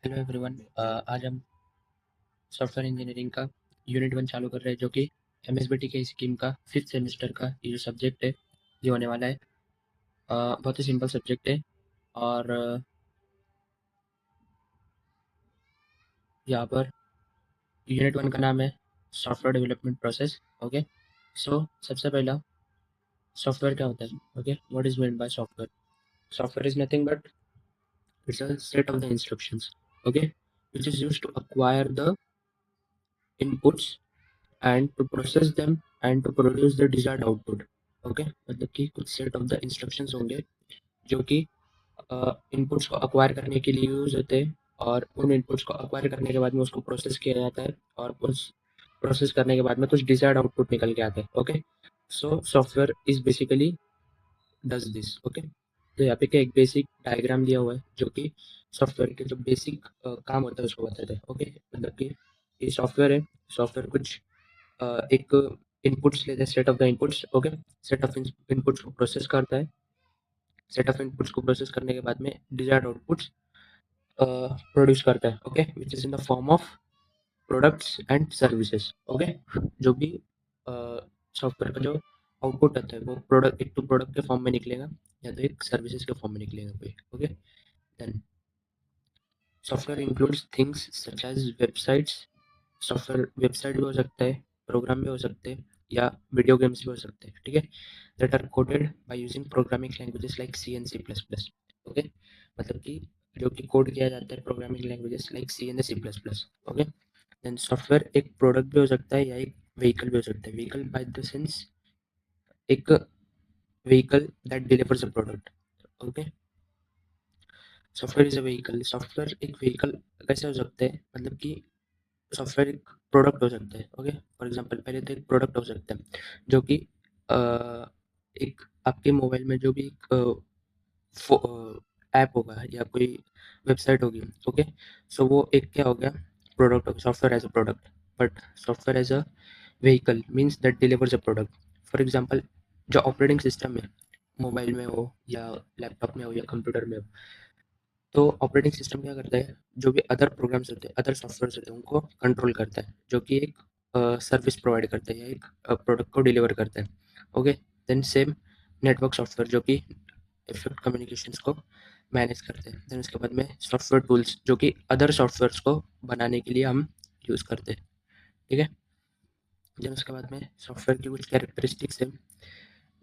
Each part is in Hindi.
Hello everyone. आज हम सॉफ्टवेयर इंजीनियरिंग का यूनिट 1 चालू कर रहे हैं, जो कि एमएसबीटी के स्कीम का 5th सेमेस्टर का ये जो सब्जेक्ट है, ये होने वाला है। बहुत ही सिंपल सब्जेक्ट है और यहाँ पर यूनिट 1 का नाम है सॉफ्टवेयर डेवलपमेंट प्रोसेस। ओके, सो सबसे पहला सॉफ्टवेयर क्या होता है? Okay, what is mean by software? Software is nothing but it's a set of the instructions, okay, which is used to acquire the inputs and to process them and to produce the desired output। Okay, मतलब कि कुछ सेट ऑफ द इंस्ट्रक्शंस होंगे जो कि इनपुट्स को अक्वायर करने के लिए यूज होते हैं, और उन इनपुट्स को अक्वायर करने के बाद में उसको प्रोसेस किया जाता है, और उस प्रोसेस करने के बाद में कुछ डिजायर्ड आउटपुट निकल के आता है। Okay, so software is basically does this. Okay, तो यहाँ पे क्या एक बेसिक डायग्राम दिया हुआ है जो कि सॉफ्टवेयर के जो बेसिक काम होता है उसको बताते हैं। ओके, मतलब कि ये सॉफ्टवेयर है। सॉफ्टवेयर कुछ एक इनपुट्स लेते हैं, set of the inputs. Okay, set of inputs को प्रोसेस करता है। सेट ऑफ इनपुट्स को प्रोसेस करने के बाद में डिजायर्ड आउटपुट्स प्रोड्यूस करता है। Okay, which is in the form of products and services. Okay, जो भी सॉफ्टवेयर का जो आउटपुट आता है वो प्रोडक्ट, एक तो प्रोडक्ट के फॉर्म में निकलेगा या तो एक सर्विसेज के फॉर्म में निकलेगा कोई। Okay, then software includes things such as websites. Software website भी हो सकता है, प्रोग्राम भी हो सकते हैं, या वीडियो गेम्स भी हो सकते हैं। ठीक है, that are coded by using programming languages like C and C plus plus. Okay, मतलब कि जो कि कोड किया जाता है programming languages like C and C plus plus. Okay, then software एक प्रोडक्ट भी हो सकता है या एक व्हीकल भी हो सकता है। व्हीकल बाय द सेंस एक vehicle that delivers a product. Okay, software is a vehicle. Software एक व्हीकल कैसे हो सकता है? मतलब कि सॉफ्टवेयर एक प्रोडक्ट हो सकता है। ओके, फॉर एग्जांपल पहले तो एक प्रोडक्ट हो सकता है जो कि अ, एक आपके मोबाइल में जो भी ऐप होगा या कोई वेबसाइट होगी। ओके, सो वो एक क्या हो गया, प्रोडक्ट हो गया, software as a product. But software as a vehicle means that delivers a product. For example जो ऑपरेटिंग सिस्टम है, मोबाइल में हो या लैपटॉप में हो या कंप्यूटर में हो, तो ऑपरेटिंग सिस्टम क्या करता है, जो भी अदर प्रोग्राम्स होते हैं, अदर सॉफ्टवेयर होते हैं, उनको कंट्रोल करता है, जो कि एक सर्विस प्रोवाइड करता है या एक प्रोडक्ट को डिलीवर करता है। Okay, then same network software जो कि इफेक्ट कम्युनिकेशंस को मैनेज करते हैं। देन उसके बाद में सॉफ्टवेयर टूल्स जो कि अदर सॉफ्टवेयर्स को बनाने के लिए हम यूज़ करते हैं। ठीक है, देन उसके बाद में सॉफ्टवेयर की कुछ कैरेक्टरिस्टिक्स है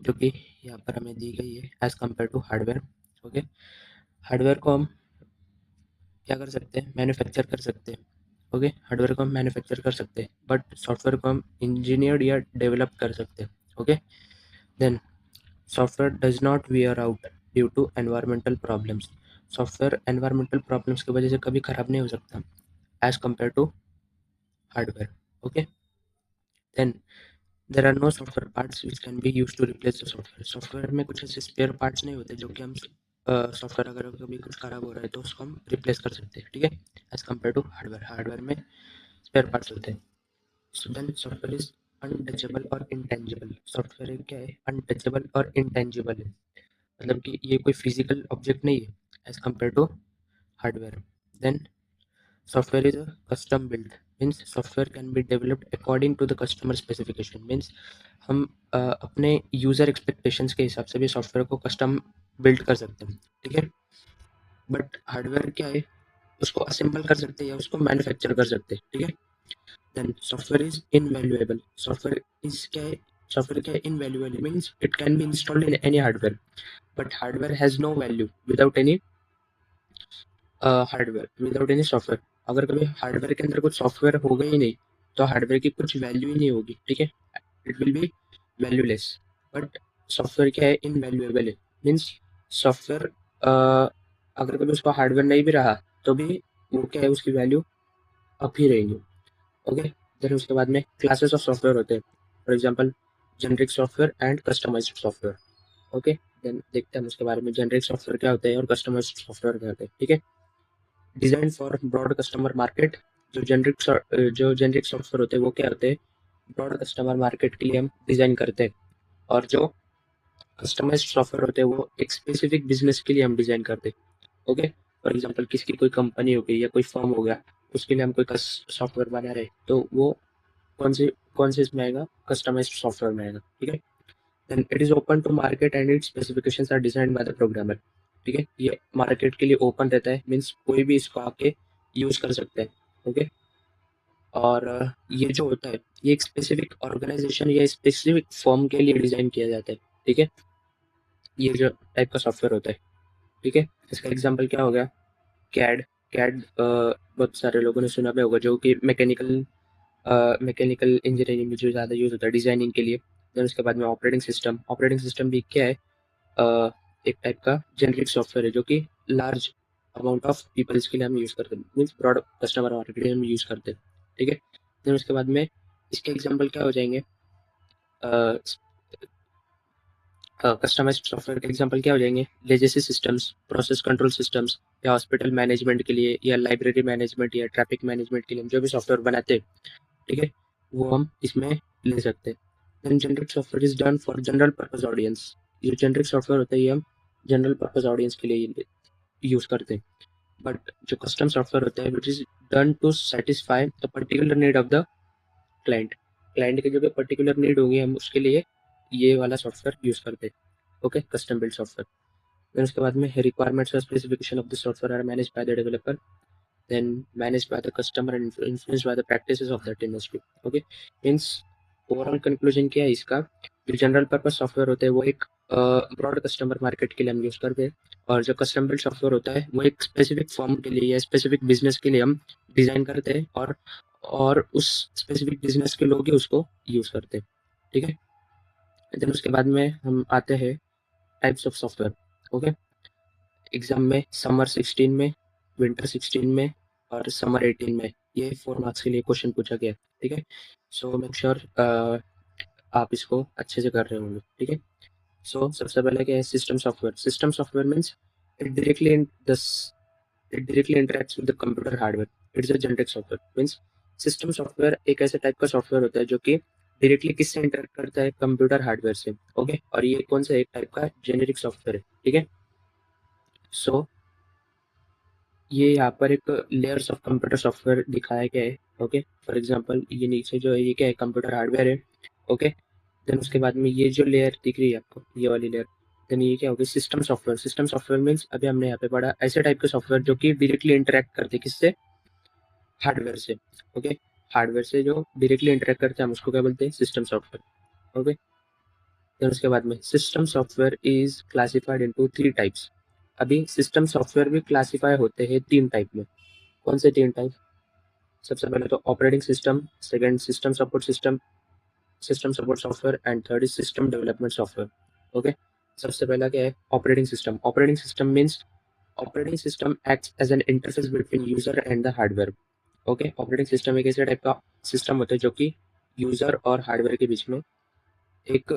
जो कि यहाँ पर हमें दी गई है as compare to hardware. Okay, hardware को हम क्या कर सकते हैं? मैन्युफैक्चर कर सकते हैं। ओके, हार्डवेयर को हम मैन्युफैक्चर कर सकते हैं, बट सॉफ्टवेयर को हम इंजीनियर्ड या डेवलप कर सकते हैं। Okay, then software does not wear out due to environmental problems. Software environmental problems की वजह से कभी खराब नहीं हो सकता as compare to hardware. Okay, then there are no software parts which can be use to replace the software. Software में कुछ ऐसे स्पेयर पार्ट्स नहीं होते जो कि हम सॉफ्टवेयर अगर कभी कुछ खराब हो रहा है तो उसको हम रिप्लेस कर सकते हैं। ठीक है, as compare to hardware. Hardware में स्पेयर पार्ट्स होते हैं। So then software is untouchable और इंटेंजिबल। सॉफ्टवेयर क्या है? अनटचेबल और इंटेंजिबल है, मतलब कि ये कोई फिजिकल ऑब्जेक्ट नहीं है as compare to hardware. Then software is a custom build, means software can be developed according to the customer specification. Means हम अपने यूज़र एक्सपेक्टेशंस के हिसाब से भी सॉफ्टवेयर को कस्टम बिल्ड कर सकते हैं। ठीक है, बट हार्डवेयर क्या है, उसको असेंबल कर सकते हैं या उसको मैन्युफैक्चर कर सकते हैं। ठीक है, then software is invaluable. Software is क्या है? सॉफ्टवेयर क्या है? Invaluable means it can be installed in any hardware, but hardware has no value without any hardware, without any software. अगर कभी हार्डवेयर के अंदर कुछ सॉफ्टवेयर होगा ही नहीं तो हार्डवेयर की कुछ वैल्यू ही नहीं होगी। ठीक है, it will be valueless. But software क्या है? इनवैल्यूएबल है, मीन्स सॉफ्टवेयर अगर कभी उसका हार्डवेयर नहीं भी रहा तो भी वो क्या है, उसकी वैल्यू अप ही रहेगी। ओके, फिर उसके बाद में क्लासेस ऑफ सॉफ्टवेयर होते हैं। For example generic software and customised software. Okay, then देखते हैं उसके बारे में, जेनरिक सॉफ्टवेयर क्या होता है और कस्टमाइज्ड सॉफ्टवेयर क्या होता है। ठीक है, design for broad customer market. जो जेनरिक सॉफ्टवेयर होते हैं वो क्या होते हैं? ब्रॉड कस्टमर मार्केट के लिए हम डिजाइन करते हैं, और जो कस्टमाइज्ड सॉफ्टवेयर होते हैं वो एक स्पेसिफिक बिजनेस के लिए हम डिजाइन करते हैं। ओके, फॉर एग्जांपल किसी की कोई कंपनी हो गई या कोई फर्म हो गया, उसके लिए हम कोई सॉफ्टवेयर बना रहे, तो वो कौन से इसमें आएगा, कस्टमाइज्ड सॉफ्टवेयर में आएगा, ठीक है। Then it is open to market and its specifications are designed by the programmer, ठीक है। ये मार्केट के लिए ओपन रहता है, मीन्स कोई भी इसको आके यूज कर सकता है, ओके। और ये जो होता है, ये एक स्पेसिफिक ऑर्गेनाइजेशन या स्पेसिफिक फर्म के लिए डिजाइन किया जाता है, ठीक है। ये जो टाइप का सॉफ्टवेयर होता है, ठीक है। इसका एग्जांपल क्या हो गया, कैड। कैड बहुत सारे लोगों ने सुना भी होगा, जो कि मैकेनिकल इंजीनियरिंग में जो ज़्यादा यूज़ होता है डिज़ाइनिंग के लिए। देन उसके बाद में ऑपरेटिंग सिस्टम भी क्या है, एक टाइप का जेनरिक सॉफ्टवेयर है, जो कि लार्ज अमाउंट ऑफ पीपल्स के लिए हम यूज़ करते हैं, मीन्स ब्रॉड कस्टमर मार्केट के लिए हम यूज़ करते हैं, ठीक है। देन उसके बाद में इसके एग्जाम्पल क्या हो जाएंगे, कस्टमाइज्ड सॉफ्टवेयर के एग्जांपल क्या हो जाएंगे, legacy systems, process control systems, या हॉस्पिटल मैनेजमेंट के लिए, या लाइब्रेरी मैनेजमेंट, या ट्रैफिक मैनेजमेंट के लिए हम जो भी सॉफ्टवेयर बनाते हैं, ठीक है, वो हम इसमें ले सकते हैं। Then generic software is done for general purpose audience. ये जेनरिक सॉफ्टवेयर होता है, ये हम जनरल पर्पस ऑडियंस के लिए यूज करते हैं। बट जो कस्टम सॉफ्टवेयर होता है, which is done to satisfy the particular need of the client. Client के जो भी पर्टिकुलर नीड होंगी, हम उसके लिए ये वाला सॉफ्टवेयर यूज करते हैं, okay, custom build software. Then उसके बाद में रिक्वायरमेंट्स और specification of the software are managed by the developer, then managed by the customer and influenced by the practices of that industry, okay। Means overall conclusion क्या है इसका, जो जनरल पर्पस सॉफ्टवेयर होता है वो एक ब्रॉड कस्टमर मार्केट के लिए हम यूज करते हैं, और जो कस्टम बिल्ड सॉफ्टवेयर होता है वो एक स्पेसिफिक फॉर्म के लिए या स्पेसिफिक बिजनेस के लिए हम डिजाइन करते हैं, और उस स्पेसिफिक बिजनेस के लोग ही उसको यूज करते हैं, ठीक है। देन उसके बाद में हम आते हैं types of software, okay. Exam में समर 16 में, विंटर 16 में, और समर 18 में, ये 4 मार्क्स के लिए क्वेश्चन पूछा गया, ठीक है। सो मेक श्योर आप इसको अच्छे से कर रहे होंगे, ठीक है। सो सबसे पहले क्या है, system software means it directly it directly interacts with the computer hardware, it's a generic software. Means system software एक ऐसे टाइप का सॉफ्टवेयर होता है जो कि डायरेक्टली किससे इंटरेक्ट करता है, कंप्यूटर हार्डवेयर से, ओके। और ये कौन सा एक टाइप का जेनेरिक सॉफ्टवेयर है, ठीक है। सो ये यहाँ पर एक लेयर्स ऑफ कंप्यूटर सॉफ्टवेयर दिखाया गया है, ओके। फॉर एग्जांपल ये नीचे जो है, ये क्या है, कंप्यूटर हार्डवेयर है, ओके। देन उसके बाद में ये जो लेयर दिख रही है आपको, ये वाली लेयर, देन ये क्या होगी, सिस्टम सॉफ्टवेयर मीन्स अभी हमने यहाँ पे पढ़ा ऐसे टाइप के सॉफ्टवेयर जो कि डायरेक्टली इंटरेक्ट करते हैं किससे, हार्डवेयर से, ओके। हार्डवेयर से जो डायरेक्टली इंटरेक्ट करते हैं हम उसको क्या बोलते हैं, सिस्टम सॉफ्टवेयर, ओके। देन उसके बाद में system software is classified into 3 types. अभी सिस्टम सॉफ्टवेयर भी क्लासिफाई होते हैं 3 टाइप में। कौन से 3 टाइप, सबसे पहले तो operating system, second system support software, and third is system development software, okay. सबसे पहला क्या है, operating system means operating system acts as an interface between user and the hardware, okay. Operating system एक ऐसे टाइप का सिस्टम होता है जो कि यूजर और हार्डवेयर के बीच में एक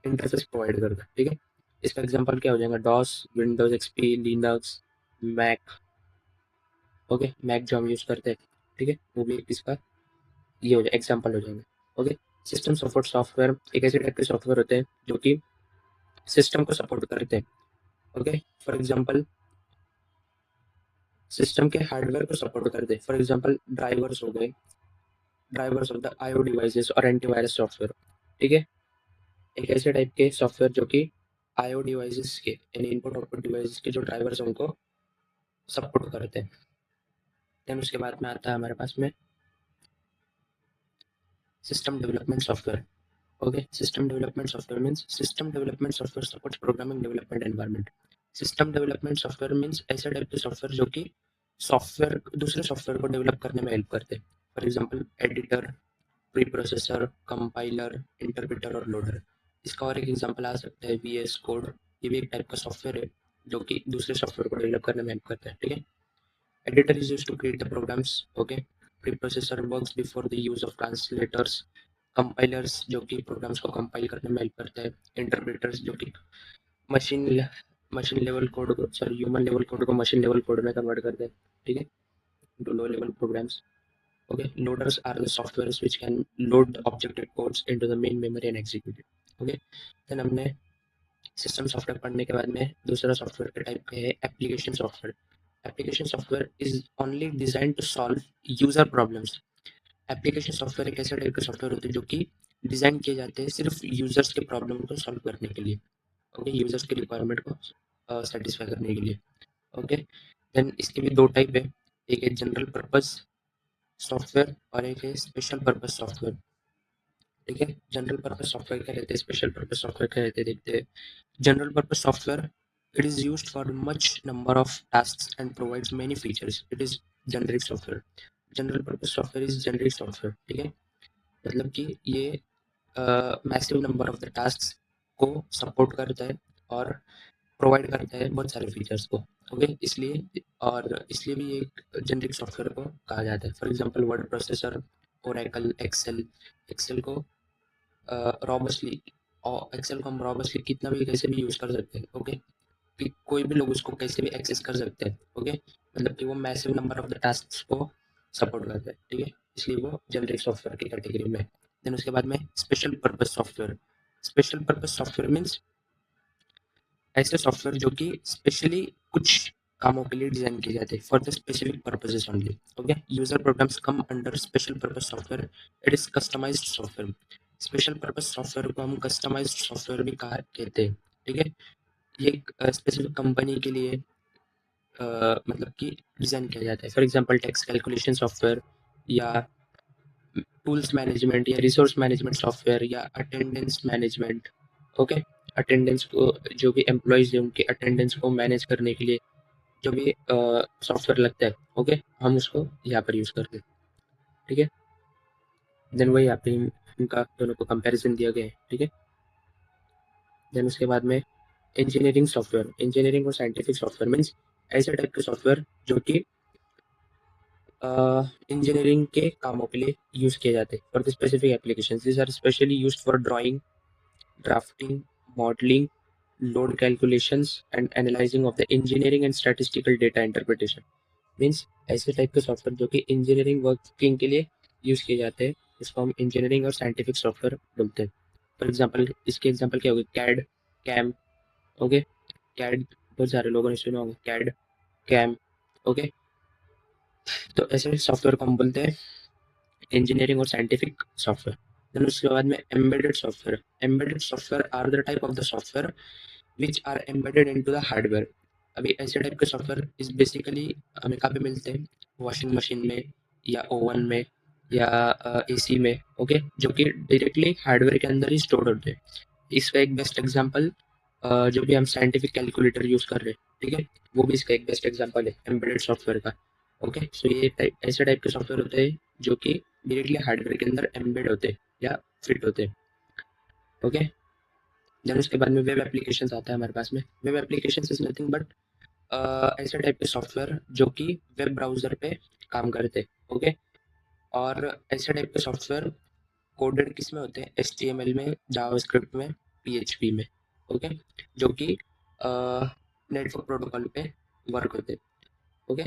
इंटरफेस प्रोवाइड करता है, ठीक है। इसका एग्जांपल क्या हो जाएगा, DOS, Windows XP, Linux, Mac, okay. Mac जो हम यूज करते हैं, ठीक है, वो भी इसका ये हो जाए एग्जाम्पल हो जाएंगे, ओके। सिस्टम सपोर्ट सॉफ्टवेयर एक ऐसे टाइप के सॉफ्टवेयर होते हैं जो कि सिस्टम को सपोर्ट करते हैं, ओके। फॉर एग्जांपल सिस्टम के हार्डवेयर को सपोर्ट करते हैं, फॉर एग्जांपल ड्राइवर्स हो गए, drivers of the IO devices और एंटीवायरस सॉफ्टवेयर, ठीक है। एक ऐसे टाइप के सॉफ्टवेयर जो कि आईओ डिवाइसेस के यानी इनपुट आउटपुट डिवाइसेस के जो ड्राइवर्स हैं उनको सपोर्ट करते हैं। देन उसके बाद में आता है हमारे पास में system development software, okay. System development software supports programming development environment. System development software means ऐसे टाइप के सॉफ्टवेयर जो कि सॉफ्टवेयर दूसरे सॉफ्टवेयर को डेवलप करने में हेल्प करते हैं, for example editor, pre processor, compiler, interpreter और लोडर। इसका और एक एग्जांपल आ सकता है वीएस कोड, ये भी एक टाइप का सॉफ्टवेयर है जो कि दूसरे सॉफ्टवेयर को डेवलप करने में हेल्प करता है, ठीक है। Editor is used to create the programs, okay. Preprocessor works before the use of translators, compilers जो कि प्रोग्राम्स को कंपाइल करने में हेल्प करता है, इंटरप्रेटर्स जो कि मशीन मशीन लेवल कोड को सॉरी ह्यूमन लेवल कोड को मशीन लेवल कोड में कन्वर्ट करते हैं, ठीक है, to low level programs, okay. Loaders are the softwares which can load objective codes into the main memory and execute it, okay. then हमने सिस्टम सॉफ्टवेयर पढ़ने के बाद में दूसरा सॉफ्टवेयर का टाइप है application software, application software is only design to solve user problems. Application software एक ऐसा टाइप का सॉफ्टवेयर होते हैं जो कि डिजाइन किए जाते हैं सिर्फ यूजर्स के प्रॉब्लम को सॉल्व करने के लिए, ओके, यूजर्स के रिक्वायरमेंट को सेटिस्फाई करने के लिए, ओके। देन इसके भी दो टाइप है, एक है जनरल पर्पस सॉफ्टवेयर और एक है स्पेशल पर्पस सॉफ्टवेयर, ठीक है। जनरल पर्पस सॉफ्टवेयर क्या रहते हैं, स्पेशल पर्पस सॉफ्टवेयर क्या रहते हैं, देखते हैं। General purpose software, it is used for much number of tasks and provides many features. It is generic software. General purpose software is generic software, ठीक है। मतलब कि ये massive number of the task को सपोर्ट करता है और प्रोवाइड करता है बहुत सारे फीचर्स को, ओके। इसलिए और इसलिए भी एक जेनरिक सॉफ्टवेयर को कहा जाता है। For example word processor, Oracle, Excel. Excel को रॉबस्टली और एक्सेल को हम रॉबस्टली कितना भी कैसे भी यूज़ कर सकते हैं, ओके। कि कोई भी लोग उसको कैसे भी एक्सेस कर सकते हैं, ओके। मतलब कि वो massive number of the task को सपोर्ट करता है, ठीक है। इसलिए वो जेनरिक सॉफ्टवेयर की कैटेगरी में। देन उसके बाद में special purpose software. Special purpose software means ऐसे सॉफ्टवेयर जो कि स्पेशली कुछ कामों के लिए डिजाइन किए जाते हैं, for the specific purposes only, okay. User programs come under special purpose software. It is customised software. Special purpose software को हम कस्टमाइज्ड सॉफ्टवेयर भी कहा कहते हैं, ठीक है। ये एक स्पेसिफिक कंपनी के लिए मतलब कि डिज़ाइन किया जाता है। For example tax calculation software या टूल्स मैनेजमेंट या रिसोर्स मैनेजमेंट सॉफ्टवेयर या अटेंडेंस मैनेजमेंट, ओके। अटेंडेंस को जो भी एम्प्लॉयज़ हैं उनके अटेंडेंस को मैनेज करने के लिए जो भी सॉफ्टवेयर लगता है, ओके, हम उसको यहाँ पर यूज़ करते हैं, ठीक है। देन वही यहाँ पे इनका दोनों को कंपैरिजन दिया गया है, ठीक है। देन उसके बाद में इंजीनियरिंग सॉफ्टवेयर। इंजीनियरिंग और साइंटिफिक सॉफ्टवेयर मीन्स ऐसे टाइप के सॉफ्टवेयर जो कि इंजीनियरिंग के कामों के लिए यूज़ किए जाते हैं for the specific applications. These are specially used for drawing, drafting, modelling, load calculations and analysing of the engineering and statistical data interpretation. Means ऐसे टाइप के सॉफ्टवेयर जो कि इंजीनियरिंग वर्किंग के लिए यूज़ किए जाते हैं, इसको हम इंजीनियरिंग और साइंटिफिक सॉफ्टवेयर बोलते हैं। फॉर एग्जाम्पल इसके एग्जाम्पल क्या होगी, कैड, कैम, ओके। कैड बहुत सारे लोगों ने सुना होगा, कैड, कैम, ओके। तो ऐसे सॉफ्टवेयर को हम बोलते हैं इंजीनियरिंग और साइंटिफिक सॉफ्टवेयर। देन उसके बाद में embedded software. Embedded software are the type of the software which are embedded into the hardware. अभी ऐसे टाइप के सॉफ्टवेयर इस बेसिकली हमें कहाँ पे मिलते हैं, वॉशिंग मशीन में या ओवन में या एसी में, ओके, जो कि डायरेक्टली हार्डवेयर के अंदर ही स्टोर होते हैं। इसका एक बेस्ट एग्जांपल जो भी हम साइंटिफिक कैलकुलेटर यूज कर रहे हैं, ठीक है, वो भी इसका एक बेस्ट एग्जांपल है एम्बेडेड सॉफ्टवेयर का, ओके। सो ये ऐसे टाइप के सॉफ्टवेयर होते हैं जो कि डायरेक्टली हार्डवेयर के अंदर एम्बेड होते हैं या फिट होते हैं, ओके। देन उसके बाद में वेब एप्लीकेशंस आता है हमारे पास में। Web applications is nothing but ऐसे टाइप के सॉफ्टवेयर जो कि वेब ब्राउजर पे काम करते हैं, ओके। और ऐसे टाइप के सॉफ्टवेयर कोडेड किस में होते हैं, HTML में, जावास्क्रिप्ट में, PHP में, ओके, जो कि नेटवर्क प्रोटोकॉल पे वर्क होते हैं, ओके।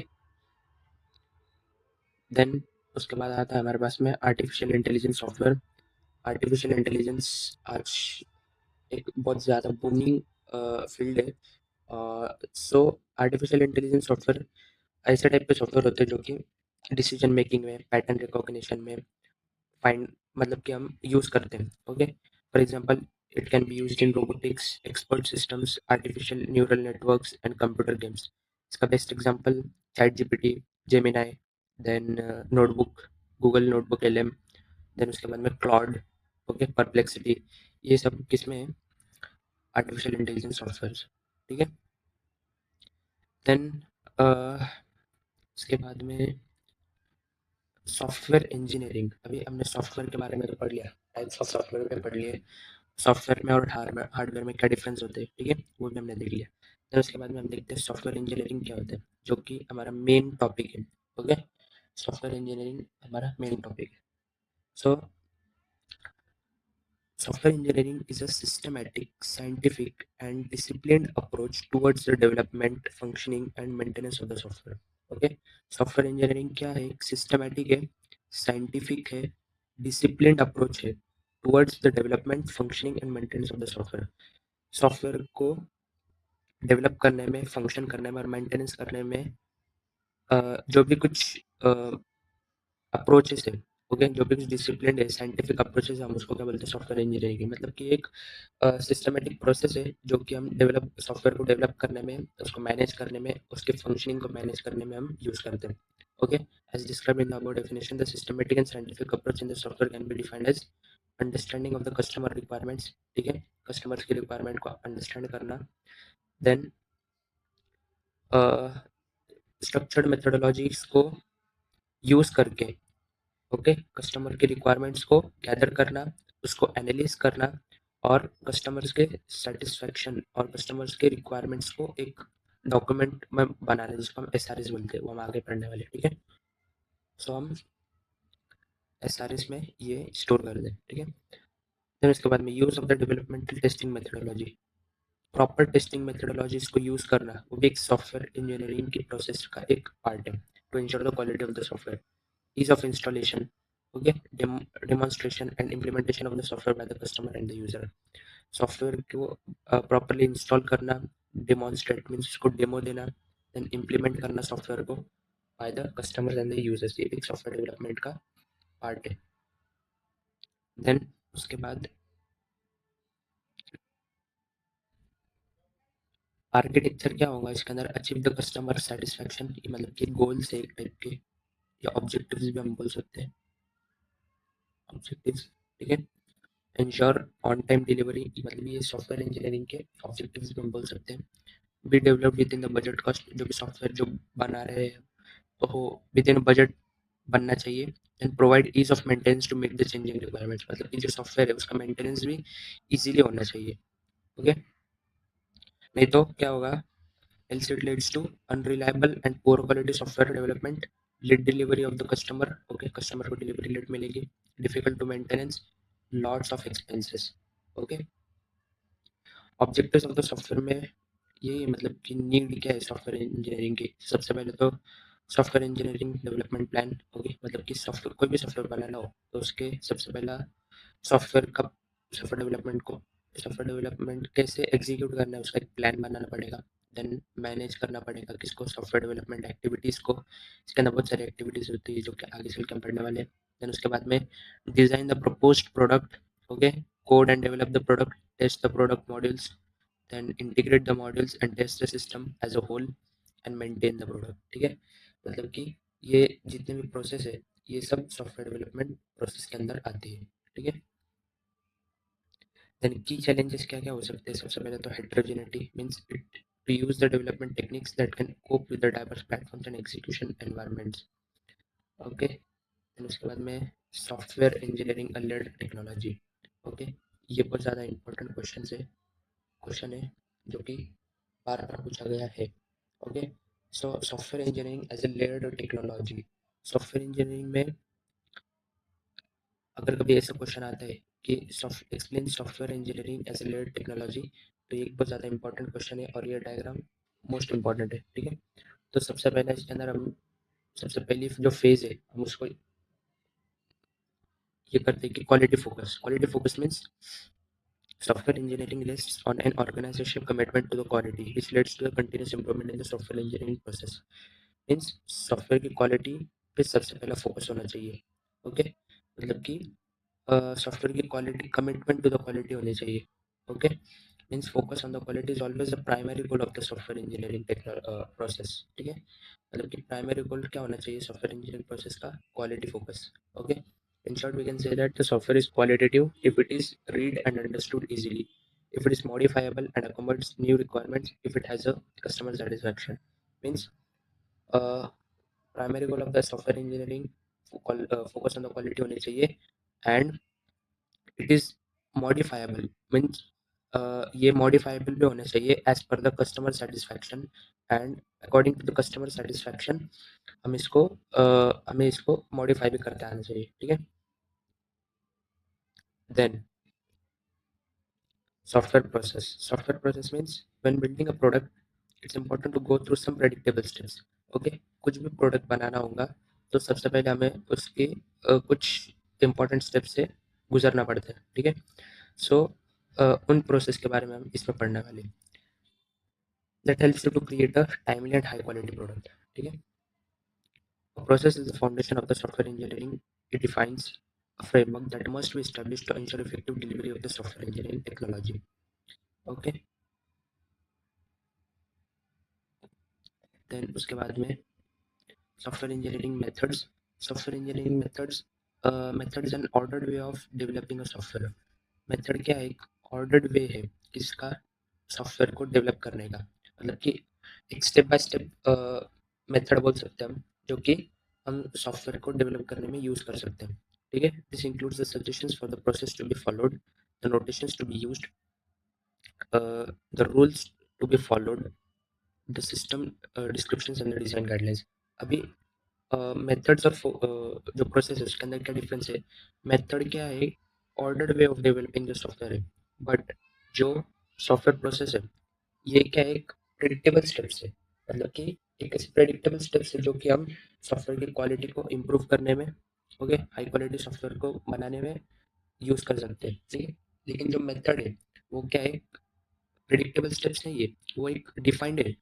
देन उसके बाद आता है हमारे पास में artificial intelligence software. Artificial intelligence आज एक बहुत ज़्यादा बूमिंग फील्ड है। सो आर्टिफिशियल इंटेलिजेंस सॉफ्टवेयर ऐसे टाइप के सॉफ्टवेयर होते हैं जो कि डिसीजन मेकिंग में, पैटर्न रिकॉग्निशन में फाइंड मतलब कि हम यूज़ करते हैं, okay. For example it can be used in robotics, expert systems, artificial neural networks and computer games. इसका best example chat GPT, Gemini, then notebook, Google notebook LM, then उसके बाद में क्लॉड, ओके, परप्लेक्सिटी। ये सब किसमें है, आर्टिफिशियल इंटेलिजेंस सॉफ्टवेयर, ठीक है। देन उसके बाद में सॉफ्टवेयर इंजीनियरिंग। अभी हमने सॉफ्टवेयर के बारे में तो पढ़ लिया, टाइप्स ऑफ सॉफ्टवेयर पे पढ़ लिए, सॉफ्टवेयर में और हार्डवेयर में क्या डिफरेंस होते हैं, ठीक है, वो भी हमने देख लिया। फिर उसके बाद में हम देखते हैं सॉफ्टवेयर इंजीनियरिंग क्या होता है, जो कि हमारा मेन टॉपिक है, ओके। सॉफ्टवेयर इंजीनियरिंग हमारा मेन टॉपिक है। सो software engineering is a systematic, scientific, and disciplined approach towards the development, functioning, and maintenance of the software. Okay, software engineering क्या है, सिस्टमैटिक है, साइंटिफिक है, डिसिप्लिन्ड अप्रोच है towards the development, functioning and maintenance of the software. Software को डेवलप करने में, फंक्शन करने में और मेंटेनेंस करने में जो भी कुछ अप्रोचेस है, ओके, जो भी कुछ डिसिप्लिन है, साइंटिफिक अप्रोचेस है, हम उसको क्या बोलते हैं? Software engineering. मतलब कि एक सिस्टमैटिक प्रोसेस है जो कि हम सॉफ्टवेयर को डेवलप करने में, उसको मैनेज करने में, उसके फंक्शनिंग को मैनेज करने में हम यूज करते हैं। Okay, as described in the above definition, the systematic and scientific approach in the software can be defined as understanding of the customer requirements. ठीक है, कस्टमर्स की रिक्वायरमेंट को अंडरस्टैंड करना, देन स्ट्रक्चर्ड मेथोडोलॉजीज को यूज करके, ओके, कस्टमर के रिक्वायरमेंट्स को गैदर करना, उसको एनालिसिस करना, और कस्टमर्स के सेटिस्फैक्शन और कस्टमर्स के रिक्वायरमेंट्स को एक डॉक्यूमेंट में बनाना, जिसको हम एसआरएस बोलते हैं, वो हम आगे पढ़ने वाले। ठीक है, सो हम एसआरएस में ये स्टोर कर दें। ठीक है, फिर उसके बाद में use of the developmental testing methodology, proper testing methodologies को यूज करना, वो भी एक सॉफ्टवेयर इंजीनियरिंग की प्रोसेस का एक पार्ट है, to ensure the quality of the software, ease of installation, okay, demonstration and implementation of the software by the customer and the user। Software को प्रॉपरली इंस्टॉल करना, डेमोन्स्ट्रेट मीन्स उसको डेमो देना, देन इम्प्लीमेंट करना सॉफ्टवेयर को by the customers and the users, ये एक सॉफ्टवेयर डेवलपमेंट का पार्ट है। देन उसके बाद आर्किटेक्चर क्या होगा इसके अंदर? अचीव द कस्टमर सेटिस्फैक्शन, मतलब कि गोल्स है एक टाइप के, या ऑब्जेक्टिव्स भी हम बोल सकते हैं, ऑब्जेक्टिव्स। ठीक है, इंश्योर ऑन टाइम डिलीवरी, मतलब ये सॉफ्टवेयर इंजीनियरिंग के ऑब्जेक्टिव्स भी हम बोल सकते हैं। Be develop with in the budget cost, जो भी सॉफ्टवेयर जो बना रहे हैं तो विद इन बजट बनना चाहिए। And provide ease of maintenance to make the changing requirements, मतलब कि जो सॉफ्टवेयर है उसका मेंटेनेंस भी इजीली होना चाहिए। ओके, नहीं तो क्या होगा? else it leads to unreliable and poor quality software development, late delivery of the customer, okay, customer को delivery late मिलेगी, difficult to maintenance, lots of expenses। okay, objectives of the software में ये मतलब कि नीड क्या है सॉफ्टवेयर इंजीनियरिंग की? सबसे पहले तो software engineering development plan, okay, मतलब कि सॉफ्टवेयर, कोई भी सॉफ्टवेयर बनाना हो तो उसके सबसे पहला सॉफ्टवेयर का सॉफ्टवेयर डेवलपमेंट कैसे एग्जीक्यूट करना है, उसका एक प्लान बनाना पड़ेगा। देन मैनेज करना पड़ेगा किसको? सॉफ्टवेयर डेवलपमेंट एक्टिविटीज़ को। इसके अंदर बहुत सारी एक्टिविटीज़ होती है जो कि आगे चल के हम पढ़ने वाले हैं। देन उसके बाद में design the proposed product, okay, code and develop the product, test the product modules, then integrate the modules and test the system as a whole and maintain the product। ठीक है, मतलब कि ये जितने भी प्रोसेस है ये सब सॉफ्टवेयर डेवलपमेंट प्रोसेस के अंदर आती है। ठीक है, देन की चैलेंजेस क्या क्या हो सकते हैं? सबसे पहले तो heterogeneity, means it to use the development techniques that can cope with the diverse platforms and execution environments. Okay, then उसके बाद में software engineering layered technology. Okay, ये बहुत ज़्यादा इंपॉर्टेंट क्वेश्चन है जो कि बार बार पूछा गया है। Okay, so software engineering as a layered technology, software engineering में अगर कभी ऐसा क्वेश्चन आता है कि explain software engineering as a layered technology, तो ये एक बहुत ज़्यादा इंपॉर्टेंट क्वेश्चन है और ये डायग्राम मोस्ट इंपॉर्टेंट है। ठीक है, तो सबसे पहले इसके अंदर हम सबसे पहली जो फेज है हम उसको ये करते हैं कि quality focus means software engineering rests on an organizational commitment to the quality, which leads to the continuous improvement in the software engineering process। Means software की क्वालिटी पे सबसे पहला फोकस होना चाहिए। ओके, मतलब कि सॉफ्टवेयर की quality, commitment to the quality होनी चाहिए। Okay, means focus on the quality is always the primary goal of the software engineering process. ठीक है, मतलब कि प्राइमरी गोल क्या होना चाहिए सॉफ्टवेयर इंजीनियरिंग प्रोसेस का? Quality focus. Okay, in short we can say that the software is qualitative if it is read and understood easily, if it is modifiable and accommodates new requirements, if it has a customer satisfaction। means uh, primary goal of the software engineering focus on the quality होनी चाहिए, and it is modifiable means ये modifiable भी होना चाहिए as per the customer satisfaction, and according to the customer satisfaction हमें इसको modify भी करते आना चाहिए। ठीक है, then software process means when building a product it's important to go through some predictable steps। Okay, कुछ भी प्रोडक्ट बनाना होगा तो सबसे पहले हमें उसके कुछ इंपॉर्टेंट स्टेप से गुजरना पड़ता है। ठीक है, सो उन प्रोसेस के बारे में हम इसमें पढ़ने वाले हैं। That helps you to create a timely and high quality product. ठीक है, A process is the foundation of the software engineering. It defines a framework that must be established to ensure effective delivery of the software engineering technology. Okay, then उसके बाद में software engineering methods. Software engineering methods. Method is an ordered way of developing a software. Method क्या है? एक ऑर्डर्ड वे है किसका? सॉफ्टवेयर को डेवलप करने का, मतलब कि एक स्टेप बाय स्टेप मेथड बोल सकते हैं हम, जो कि हम सॉफ्टवेयर को डेवलप करने में यूज कर सकते हैं। ठीक है, this includes the suggestions for the process to be followed, the notations to be used, the rules to be followed, the system descriptions and the design guidelines. अभी मेथड्स ऑफ जो प्रोसेस है उसके अंदर क्या डिफरेंस है? मेथड क्या है? Ordered way of developing the software है, बट जो सॉफ्टवेयर प्रोसेस है ये क्या है? एक प्रेडिक्टेबल स्टेप्स है, मतलब कि एक ऐसे प्रेडिक्टेबल स्टेप्स है जो कि हम सॉफ्टवेयर की क्वालिटी को इम्प्रूव करने में, ओके, हाई क्वालिटी सॉफ्टवेयर को बनाने में यूज कर सकते हैं। ठीक है, लेकिन जो मेथड है वो क्या है? प्रेडिक्टेबल स्टेप्स नहीं है, वो एक डिफाइंड है,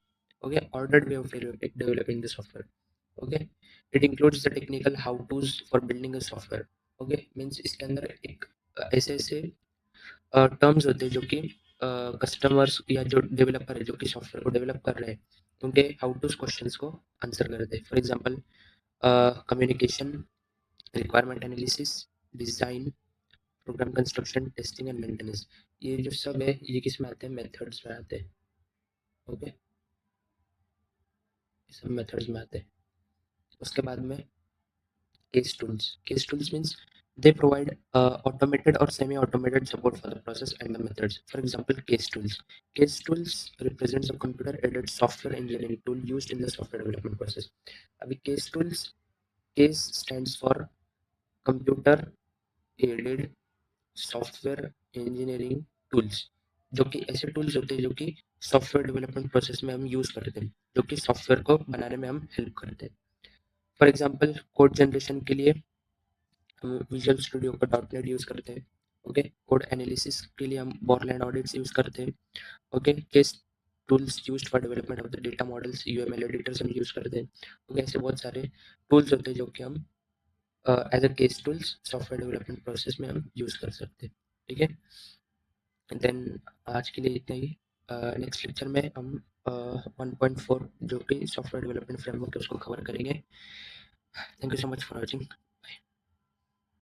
okay, ordered way of developing the software. Okay, it includes the technical how twos for building a software. Okay, means इसके अंदर एक ऐसे ऐसे टर्म्स होते हैं जो कि कस्टमर्स या जो डेवलपर है जो कि सॉफ्टवेयर को डेवलप कर रहे हैं उनके हाउ टूज क्वेश्चंस को आंसर करते हैं। For example communication, requirement analysis, design, program construction, testing and maintenance. ये जो सब है ये किस में आते हैं? मेथड्स में आते हैं। ओके, ये सब मेथड्स में आते हैं। उसके बाद में case tools. Case tools means they provide automated or semi-automated support for the process and the methods. For example, case tools. Case tools represents a computer-aided software engineering tool used in the software development process. अभी case tools, case stands for computer-aided software engineering tools, जो कि ऐसे टूल्स होते हैं जो कि सॉफ्टवेयर डेवलपमेंट प्रोसेस में हम यूज करते हैं, जो कि सॉफ्टवेयर को बनाने में हम हेल्प करते हैं। फॉर एग्जांपल, कोड जनरेशन के लिए हम विजुअल स्टूडियो का डॉट नेट यूज़ करते हैं। ओके, कोड एनालिसिस के लिए हम बॉरलैंड ऑडिट्स यूज़ करते हैं। Okay, case tools used for development of the data models, UML editors हम यूज़ करते हैं। ओके, ऐसे बहुत सारे टूल्स होते हैं जो कि हम as a CASE tools software development process में हम यूज़ कर सकते हैं। ठीक है, देन आज के लिए इतना ही। नेक्स्ट लेक्चर में हम 1.4 जो कि सॉफ्टवेयर डेवलपमेंट फ्रेमवर्क है उसको कवर करेंगे। Thank you so much for watching.